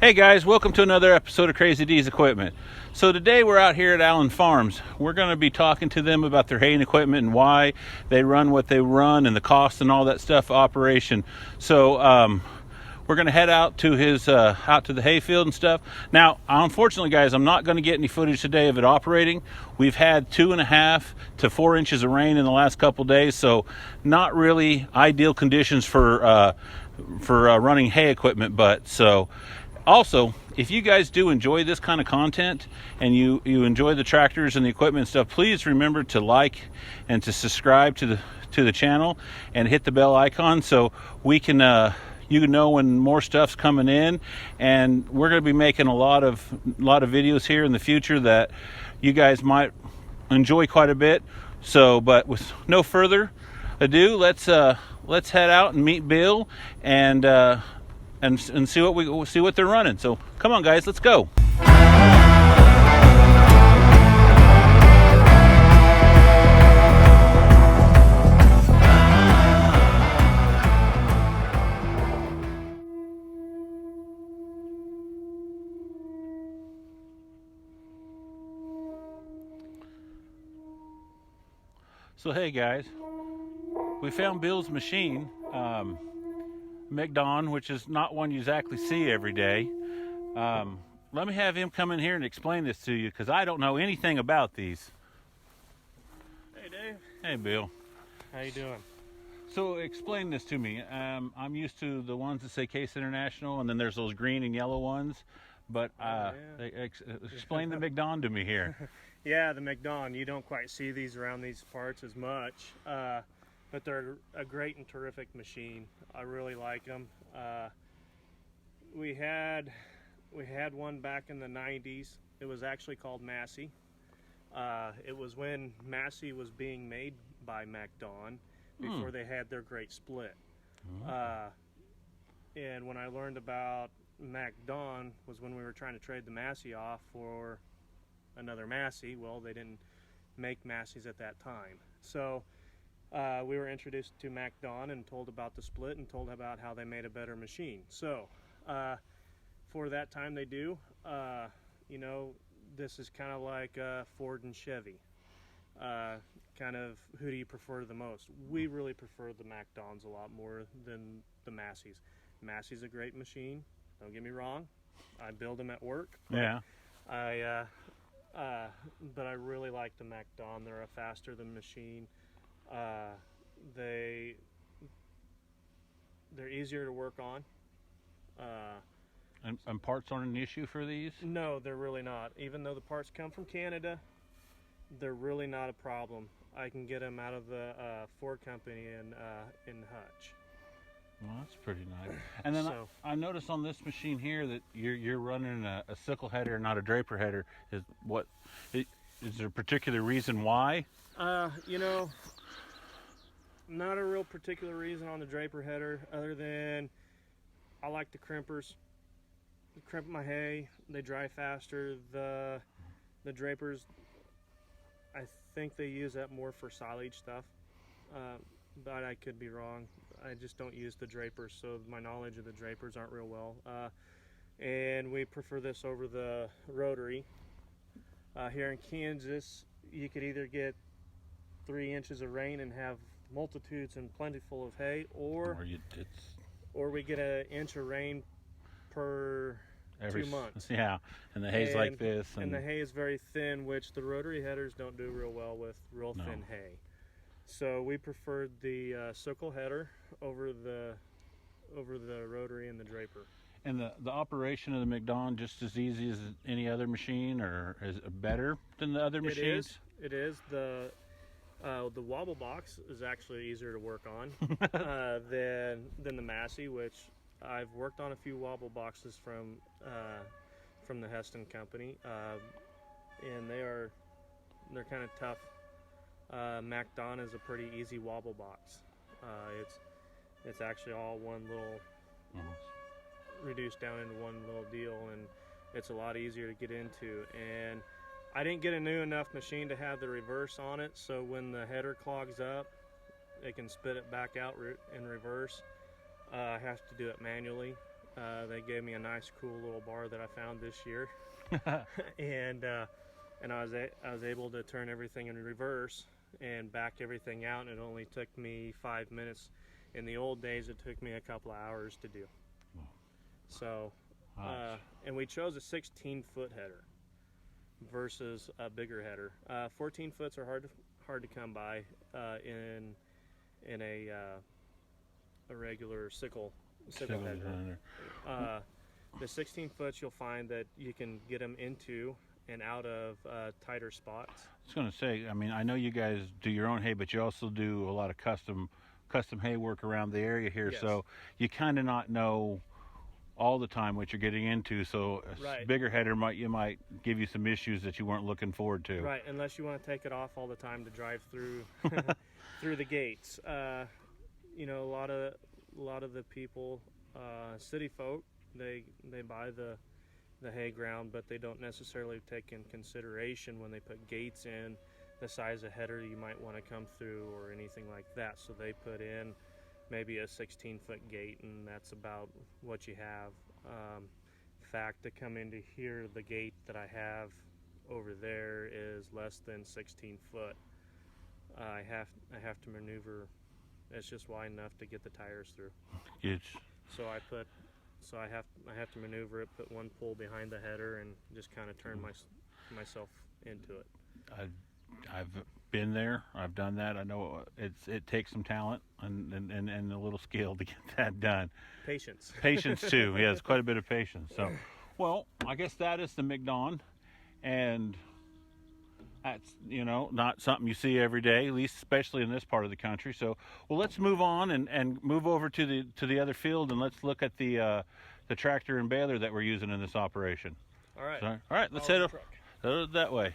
Hey guys, welcome to another episode of Crazy D's Equipment. So today we're out here at Allen Farms. We're going to be talking to them about their haying equipment and why they run what they run and the cost and all that stuff operation. So we're going to head out to his out to the hayfield and stuff. Now, unfortunately, guys, I'm not going to get any footage today of it operating. We've had 2.5 to 4 inches of rain in the last couple days, so not really ideal conditions for running hay equipment. But so. Also, if you guys do enjoy this kind of content and you enjoy the tractors and the equipment and stuff, please remember to like and to subscribe to the channel and hit the bell icon so we can you know when more stuff's coming in. And we're going to be making a lot of videos here in the future that you guys might enjoy quite a bit. So, but with no further ado, let's head out and meet Bill and see what they're running. So come on, guys, let's go. So hey guys, we found Bill's machine. MacDon, which is not one you exactly see every day. Let me have him come in here and explain this to you because I don't know anything about these. Hey Dave. Hey Bill. How you doing? So explain this to me. I'm used to the ones that say Case International, and then there's those green and yellow ones. But explain the MacDon to me here. Yeah, the MacDon. You don't quite see these around these parts as much. But they're a great and terrific machine. I really like them. We had one back in the 90s. It was actually called Massey. It was when Massey was being made by MacDon before they had their great split. And when I learned about MacDon was when we were trying to trade the Massey off for another Massey. Well, they didn't make Masseys at that time. So we were introduced to MacDon and told about the split and told about how they made a better machine. So for that time they do, you know, this is kind of like Ford and Chevy. Kind of who do you prefer the most? We really prefer the MacDons a lot more than the Masseys. Massey's a great machine, don't get me wrong. I build them at work. Yeah. But I really like the MacDon. They're a faster than machine. They're easier to work on. And parts aren't an issue for these? No, they're really not. Even though the parts come from Canada, they're really not a problem. I can get them out of the Ford company in Hutch. Well, that's pretty nice. And then so, I noticed on this machine here that you're running a sickle header, not a draper header. Is there a particular reason why? You know, not a real particular reason on the draper header other than I like the crimpers. Crimp my hay, they dry faster. The drapers, I think they use that more for silage stuff, but I could be wrong. I just don't use the drapers, so my knowledge of the drapers aren't real well. And we prefer this over the rotary. Here in Kansas, you could either get 3 inches of rain and have multitudes and plentiful of hay, or we get an inch of rain per 2 months. Yeah, and the hay's like this. And the hay is very thin, which the rotary headers don't do real well with real thin hay. So we preferred the sickle header over the rotary and the draper. And the operation of the MacDon just as easy as any other machine, or is it better than the other machines? It is. The wobble box is actually easier to work on than the Massey, which I've worked on a few wobble boxes from the Heston company, and they're kind of tough. MacDon is a pretty easy wobble box. It's actually all one little reduced down into one little deal, and it's a lot easier to get into. And I didn't get a new enough machine to have the reverse on it, so when the header clogs up, it can spit it back out in reverse. I have to do it manually, They gave me a nice, cool little bar that I found this year, and I was able to turn everything in reverse and back everything out, and it only took me 5 minutes. In the old days, it took me a couple of hours to do. So, and we chose a 16-foot header versus a bigger header. 14 foots are hard to come by in a regular sickle header. The 16 foots, you'll find that you can get them into and out of tighter spots. I was going to say, I mean, I know you guys do your own hay, but you also do a lot of custom hay work around the area here. Yes. So you kind of not know all the time what you're getting into. So a Right. bigger header might give you some issues that you weren't looking forward to. Right, unless you want to take it off all the time to drive through through the gates. You know, a lot of the people, city folk, they buy the hay ground, but they don't necessarily take in consideration when they put gates in the size of header you might want to come through or anything like that. So they put in maybe a 16-foot gate, and that's about what you have. In fact, to come into here, the gate that I have over there is less than 16 foot. I have to maneuver. It's just wide enough to get the tires through. So I have to maneuver it, put one pull behind the header, and just kind of turn myself into it. I've been there. I've done that. I know it takes some talent and a little skill to get that done. Patience Too. Yeah, it's quite a bit of patience. So, well, I guess that is the MacDon, and that's, you know, not something you see every day, at least especially in this part of the country. So, well, let's move on and move over to the other field, and let's look at the tractor and baler that we're using in this operation. All right. So, all right, let's head up that way.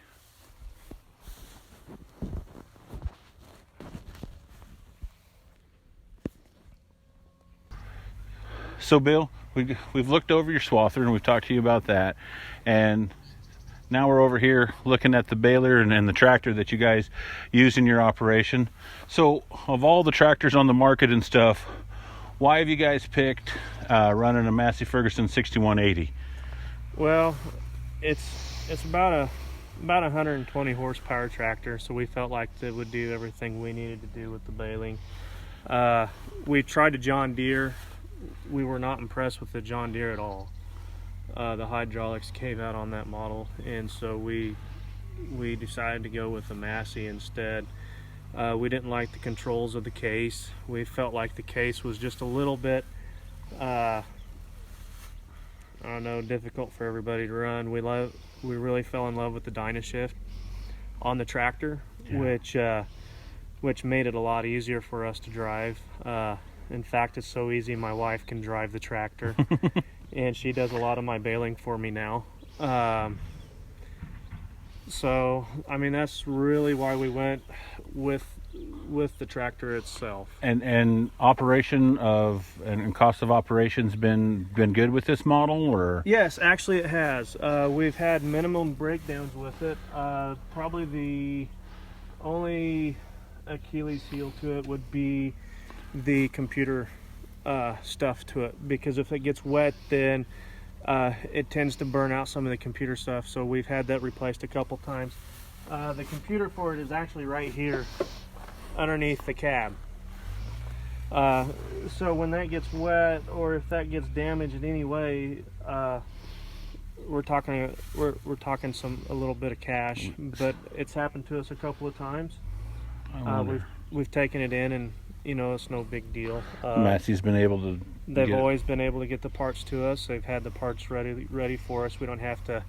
So Bill, we've looked over your swather and we've talked to you about that, and now we're over here looking at the baler and the tractor that you guys use in your operation. So of all the tractors on the market and stuff, why have you guys picked running a Massey Ferguson 6180? Well, it's about 120 horsepower tractor, so we felt like it would do everything we needed to do with the baling. We tried a John Deere. We were not impressed with the John Deere at all. The hydraulics cave out on that model, and so we decided to go with the Massey instead. We didn't like the controls of the case. We felt like the case was just a little bit, I don't know, difficult for everybody to run. We really fell in love with the Dynashift on the tractor, Yeah. which made it a lot easier for us to drive. In fact, it's so easy my wife can drive the tractor, and she does a lot of my baling for me now. So, I mean, that's really why we went with the tractor itself. And operation and cost of operations been good with this model, or? Yes, actually it has. We've had minimum breakdowns with it. Probably the only Achilles heel to it would be the computer stuff to it, because if it gets wet, then it tends to burn out some of the computer stuff. So we've had that replaced a couple times. The computer for it is actually right here underneath the cab. So when that gets wet, or if that gets damaged in any way, we're talking a little bit of cash. But it's happened to us a couple of times. We've taken it in, and you know, it's no big deal. Massey's been able to. They've always been able to get the parts to us. They've had the parts ready for us. We don't have to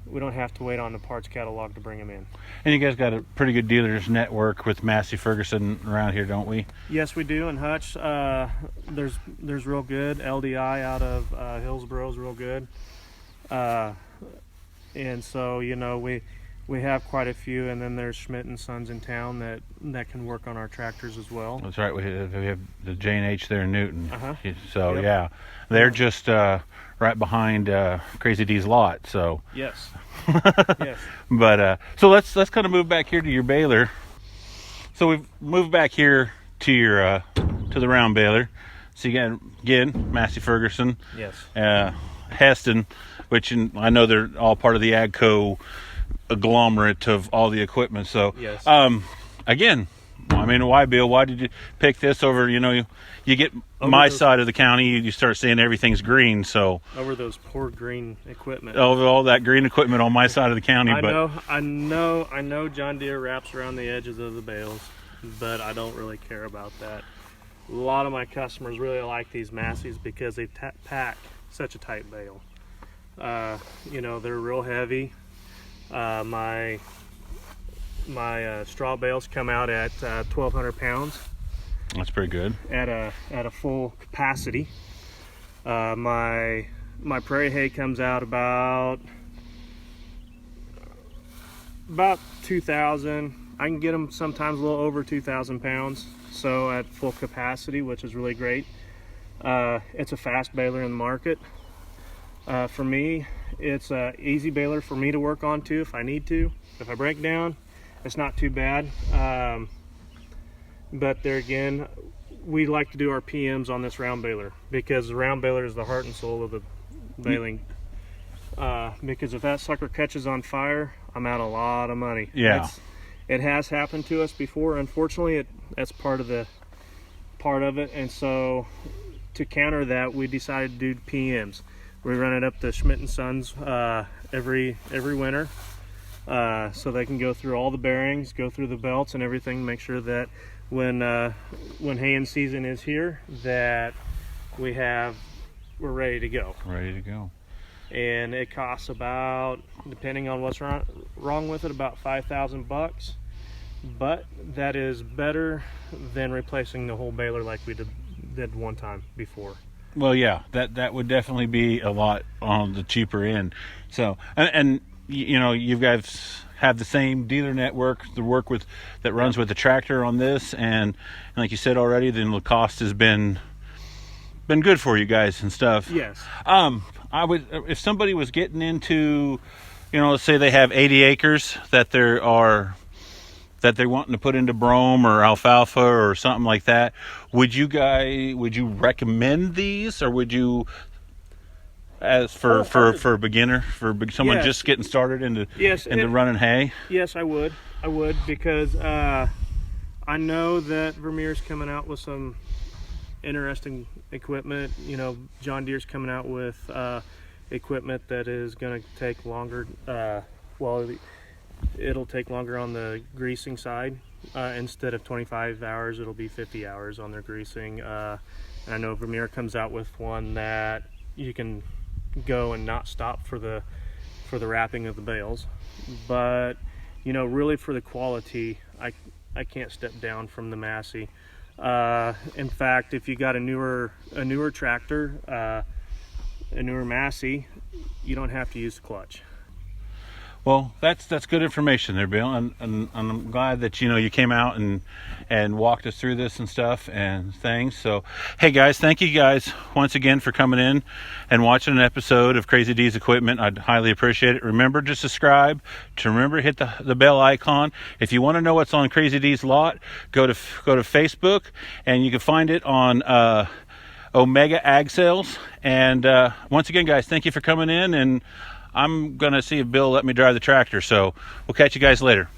wait on the parts catalog to bring them in. And you guys got a pretty good dealers network with Massey Ferguson around here, don't we? Yes, we do. In Hutch, there's real good. LDI out of Hillsborough is real good. And so, you know, we have quite a few, and then there's Schmidt and Sons in town that can work on our tractors as well. That's right. We have the J&H there in Newton. So Yep. yeah, they're just right behind Crazy D's lot. So Yes. Yes. but so let's kind of move back here to your baler. So we've moved back here to your to the round baler. So again, Massey Ferguson, Yes. Heston, which I know they're all part of the AGCO agglomerate of all the equipment. So, Yes. Again, I mean, why, Bill? Why did you pick this over? You get Over my those- side of the county, you start seeing everything's green. So Over those poor green equipment. all that green equipment on my side of the county. I know John Deere wraps around the edges of the bales, but I don't really care about that. A lot of my customers really like these Masseys because they pack such a tight bale. They're real heavy. My straw bales come out at 1,200 pounds That's pretty good. at a full capacity. My prairie hay comes out about 2,000. I can get them sometimes a little over 2,000 pounds. So at full capacity, which is really great. It's a fast baler in the market. For me, it's an easy baler for me to work on too if I need to. If I break down, it's not too bad. But there again, we like to do our PMs on this round baler because the round baler is the heart and soul of the baling. Because if that sucker catches on fire, I'm out a lot of money. Yeah. It has happened to us before. Unfortunately, that's part of it. And so to counter that, we decided to do PMs. We run it up to Schmidt & Sons every winter, so they can go through all the bearings, go through the belts and everything, make sure that when haying season is here, that we're ready to go. Ready to go. And it costs about, depending on what's wrong with it, about $5,000. But that is better than replacing the whole baler like we did one time before. Well, yeah, that would definitely be a lot on the cheaper end. So, and you guys have the same dealer network that runs with the tractor on this, and like you said already, then the cost has been good for you guys and stuff. Yes. I would, if somebody was getting into, let's say they have 80 acres that they're wanting to put into brome or alfalfa or something like that, would you recommend these, or would you, as for a beginner, someone just getting started into running hay? Yes, I would because I know that Vermeer's coming out with some interesting equipment. John Deere's coming out with equipment that is going to take longer. It'll take longer on the greasing side. Instead of 25 hours, it'll be 50 hours on their greasing. And I know Vermeer comes out with one that you can go and not stop for the wrapping of the bales. But really for the quality, I can't step down from the Massey. In fact, if you got a newer tractor, a newer Massey, you don't have to use the clutch. Well, that's good information there, Bill, and I'm glad that you came out and walked us through this and stuff and things. So, hey guys, thank you guys once again for coming in and watching an episode of Crazy D's Equipment. I'd highly appreciate it. Remember to subscribe. Hit the bell icon. If you want to know what's on Crazy D's lot, go to Facebook, and you can find it on Omega Ag Sales. And once again, guys, thank you for coming in, and I'm going to see if Bill let me drive the tractor. So we'll catch you guys later.